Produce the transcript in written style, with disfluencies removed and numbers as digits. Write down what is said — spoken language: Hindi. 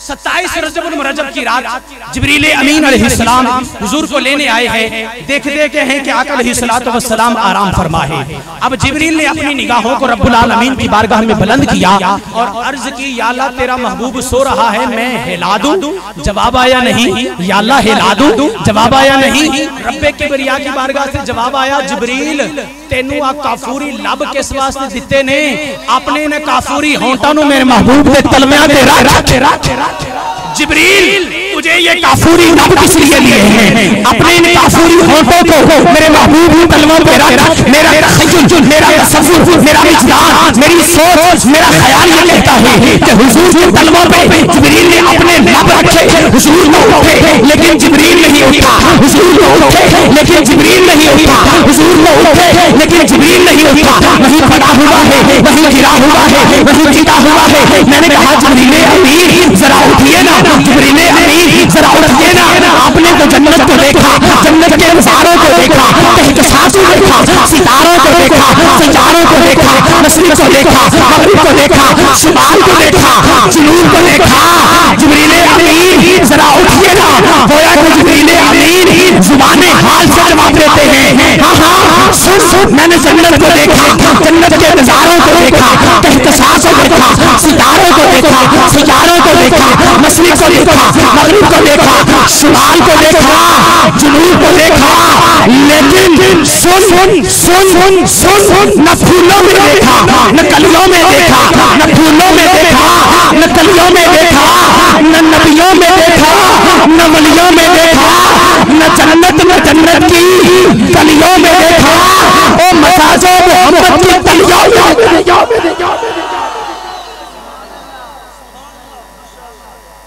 27 रजब मुरज्जब की रात जिब्रील अमीन अलैहिस्सलाम हुजूर को लेने आए हैं। देखते के हैं कि आका अलैहिस्सलातु वस्सलाम आराम फरमा है। अब जिब्रील ने अपनी निगाहों को रब्बुल आलमीन की बारगाह में बुलंद किया और अर्ज की, या अल्लाह तेरा महबूब सो रहा है, मैं हिला दूं? जवाब आया नहीं। या अल्लाह हिला दूं? जवाब आया नहीं। रब्बे किबरिया की बारगाह से जवाब आया, जिब्रील तेनू आ काफूरी लब किस वास्ते दिते ने? अपने ने काफूरी होंठा नु मेरे महबूब दे तलवियां ते रख। जिब्रील तुझे ये काफूरी लब किस लिए लिए हैं? अपने इन काफूरी होंठों को मेरे महबूब की तलवों पे रख। मेरा तखय्युल, मेरा तसव्वुर, मेरा विजदान, मेरी सोच, मेरा ख्याल ये कहता है कि हुजूर की तलवों पे जिब्रील ने अपने लब रखे। हुजूर को उठे लेकिन जिब्रील नहीं उठा। हुजूर को उठे लेकिन जिब्रील नहीं उठा। हुजूर को उठे लेकिन जिब्रील नहीं उठा। वहीं पड़ा हुआ है, वहीं गिरा हुआ है, वहीं जीता हुआ है। मैंने कहा जिब्रील अमीन जरा उठिए ना, जिब्रील अमीन जरा उठिए ना। आपने तो जन्नत को देखा, जन्नत के नज़ारों को देखा, कहकशां को देखा, सितारों को देखा, सितारों को देखा, मशरिक़ को देखा, मग़रिब को देखा, शुमाल को देखा, जुनूब को देखा। जिब्रील अमीन जरा उठिए ना। गोया कि जिब्रील अमीन ज़ुबाने हाल से जवाब देते हैं, हाँ हाँ सुन, मैंने जन्नत को देखा, जन्नत के नज़ारों को देखा, कहकशां को देखा, सितारों को देखा, सितारों को देखा, मशरिक़ को देखा, मग़रिब को देखा, शुमाल को देखा, जुनूब को देखा। लेकिन सुन, न फूलों में देखा, न कलियों में देखा, न फूलों में देखा, न कलियों में देखा, न नबियों में देखा, न वलियों में देखा, न जन्नत की गलियों में देखा। ओ मसाजो मोहम्मद की गलियों में देखा।